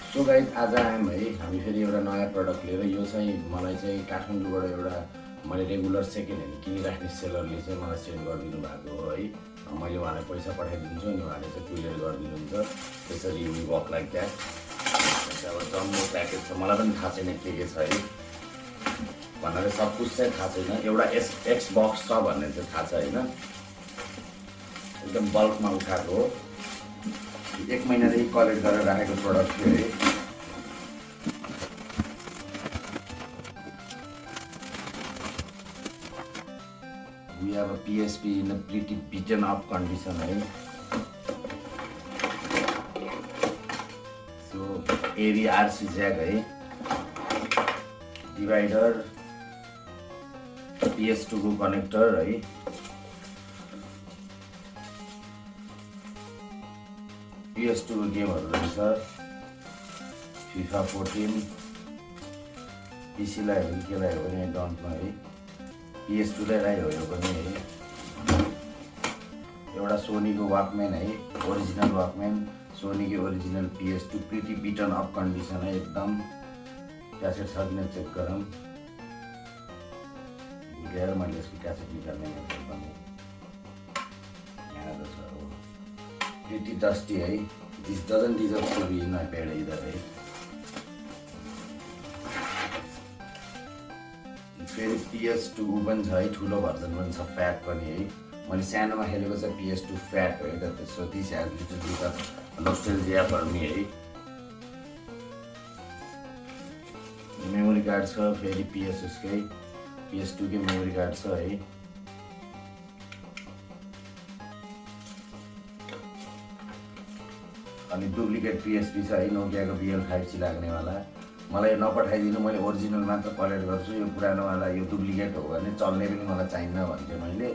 So guys आज आयौँ है हामी फेरि एउटा नयाँ प्रडक्ट लिएर। यो चाहिँ मलाई चाहिँ काठमाडौँबाट एउटा मैले रेगुलर सेकेन्ड ह्यान्ड किनिराख्ने सेलरले चाहिँ मलाई सेन्ड गरिदिनु भएको हो है। मैले उहाँलाई पैसा पठाइदिन्छु अनि उहाँले चाहिँ क्लियर गरिदिनुहुन्छ। त्यसरी वी वर्क लाइक द्याट। अब जम्बो प्याकेज छ, मलाई पनि थाहा छैन के छ है भन्नाले सब कुछ चाहिँ थाहा छैन। एउटा एक्स बक्स छ भन्ने चाहिँ थाहा छ होइन। एकदम बल्कमा उठाएको हो, 1 महिनादेखि कलेक्ट गरेर राखेको प्रडक्ट थियो है। We have a PSP in a pretty beaten up condition है। So AV RC jack है, डिवाइडर, PS2 को कनेक्टर है, PS2 को गेमहरू रहेछ, FIFA 14, PC लाई हो कि के लाई हो भने डोन्ट नो है। PS2 लाई हो यो पनि है। एउटा सोनीको वाकम्यान है, ओरिजिनल वाकम्यान, सोनीको original PS2 pretty beaten up condition है एकदम। क्यासेट छ कि चेक गरौँ। भुलेर मैले यसको क्यासेट निकाल्ने पनि यहाँ त छ। प्रिटी डस्टी है। This doesn't deserve to be in my bed either है। फेरि PS2 पनि छ है, ठुलो भर्जन पनि छ, फ्याट पनि है। मैले सानोमा खेलेको चाहिँ PS2 फ्याट हो है त। So this has little bit of nostalgia for me है। मेमोरी कार्ड छ, फेरि PS2 कै मेमोरी कार्ड छ है। अनि डुप्लिकेट PSP छ है, नोकियाको BL5C लाग्नेवाला। मलाई नपठाइदिनु, मैले ओरिजिनल मात्र कलेक्ट गर्छु। यो पुरानोवाला यो डुप्लिकेट हो भने चल्ने पनि मलाई चाहिन्न भन्थेँ मैले।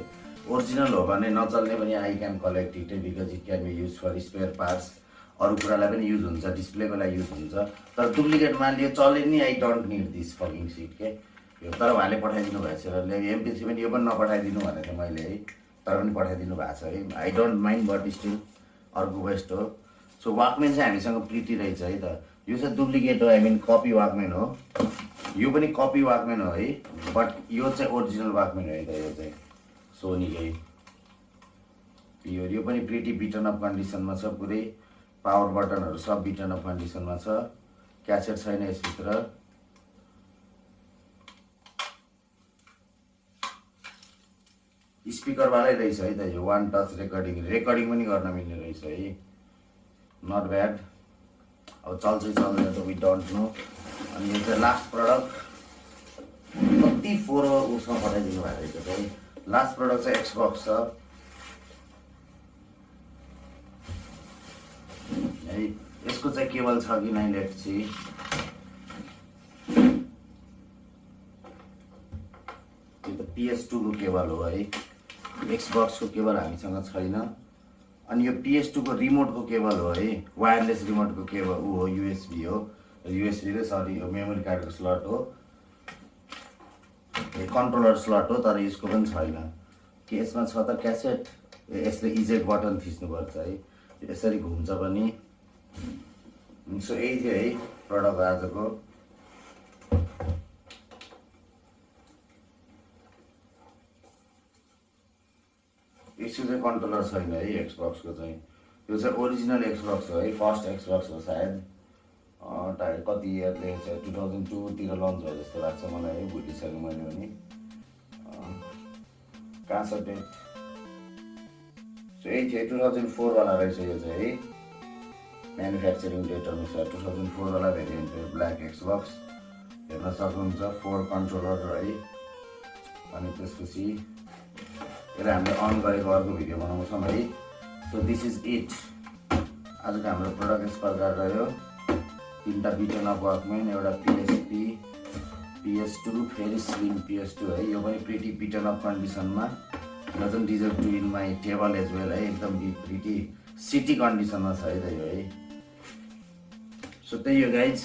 ओरिजिनल हो भने नचल्ने पनि I can collect it because it can be use for spare parts. अरू कुरालाई पनि युज हुन्छ, डिस्प्लेको लागि युज हुन्छ। तर डुप्लिकेट मान्यो चल्यो नि, I don't need this fucking shit के यो। तर उहाँले पठाइदिनु भएको छ। MP3 पनि यो पनि नपठाइदिनु भनेको थिएँ मैले है, तर पनि पठाइदिनु भएको छ है। I don't mind but still अर्को वेस्ट हो। सो वाकम्यान चाहिँ हामीसँग प्रिटी रहेछ है त। यो चाहिँ डुप्लिकेट हो, आई मिन कपी वाकम्यान हो। यो पनि कपी वाकम्यान हो है, बट यो चाहिँ ओरिजिनल वाकम्यान हो है त। यो चाहिँ सोनीकै प्योर। यो पनि प्रिटी बिटन अप कन्डिसनमा छ पुरै। पावर बटनहरू सब बिटन अप कन्डिसनमा छ। क्यासेट छैन यसभित्र। स्पिकरवालै रहेछ है त यो। 1 टच रेकर्डिङ पनि गर्न मिल्ने रहेछ है। Not bad. अब चल्छ चल्दैन त वी डोन्ट नो। अनि यो चाहिँ लास्ट प्रडक्ट कति 4 उसमा पठाइदिनु भएको रहेछ है। लास्ट प्रडक्ट चाहिँ एक्सबक्स छ है। यसको चाहिँ केबल छ कि नै लेट्स सी। यो त PS2 को केबल हो है, एक्सबक्स को केबल हामीसँग छैन। अनि यो PS2 को रिमोटको केबल हो है, वायरलेस रिमोटको केबल ऊ हो, USB हो। USB रे सरी यो मेमोरी कार्डको स्लट हो, यो कन्ट्रोलर स्लट हो। तर यसको पनि छैन के यसमा छ त क्यासेट। यसले इजेक्ट बटन थिच्नुपर्छ है, यसरी घुम्छ पनि। सो यही थियो है प्रडक्ट आजको। यसको चाहिँ कन्ट्रोलर छैन है एक्सबक्सको चाहिँ। यो चाहिँ ओरिजिनल एक्सबक्स हो है, फर्स्ट एक्सबक्स हो सायद। कति इयर लेखेको छ, 2002 तिर लन्च भयो जस्तो लाग्छ मलाई है, भुलिसकेँ मैले पनि। कहाँ छ डेट। सो यही थियो 2004 वाला रहेछ यो चाहिँ है। म्यानुफ्याक्चरिङ डेट अनुसार 2004 वाला भेरिएन्ट हो, ब्ल्याक एक्सबक्स हेर्न सक्नुहुन्छ। 4 कन्ट्रोलर है। अनि त्यसपछि यसलाई हामीले अन गरेको अर्को भिडियो बनाउँछौँ है। So this is it. आजको हाम्रो प्रडक्ट यस प्रकार रह्यो। 3टा बिटन अप वाकम्यान, एउटा PSP, PS2, फेरि स्लिम PS2 है। यो पनि प्रिटी बिटन अप कन्डिसनमा, doesn't deserve to in my table as well है। एकदम प्रिटी सिटी कन्डिसनमा छ है त यो है। सो त्यही हो गाइज।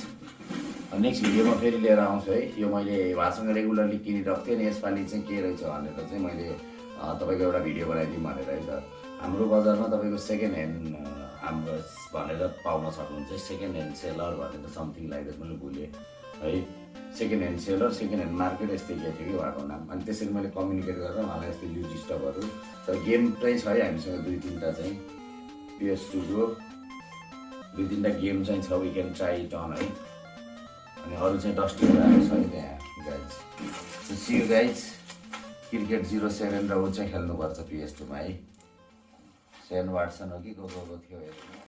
नेक्स्ट भिडियोमा फेरि लिएर आउँछु है। यो मैले उहाँसँग रेगुलरली किनिरहेको थिएँ नि, यसपालि चाहिँ के रहेछ भनेर चाहिँ मैले तपाईँको एउटा भिडियो बनाइदिउँ भनेर है त। हाम्रो बजारमा तपाईँको सेकेन्ड ह्यान्ड हाम्रो भनेर पाउन सक्नुहुन्छ सेकेन्ड ह्यान्ड सेलर भनेर समथिङ लाइक द्याट मैले भुलेँ है second hand seller second hand market यस्तै के थियो कि उहाँको नाम अनि त्यसरी मैले कम्युनिकेट गर्दा मलाई यस्तो युज स्टकहरू तर गेम चाहिँ छ है हामीसँग 2-3टा चाहिँ PS2 को 2-3टा गेम चाहिँ छ we can try it on है अनि अरू चाहिँ डस्टी भइरहेको छ है त्यहाँ guys see you guys cricket 07 र ऊ चाहिँ खेल्नुपर्छ PS2 मा है सेन वाटसन हो कि को थियो हेर्नु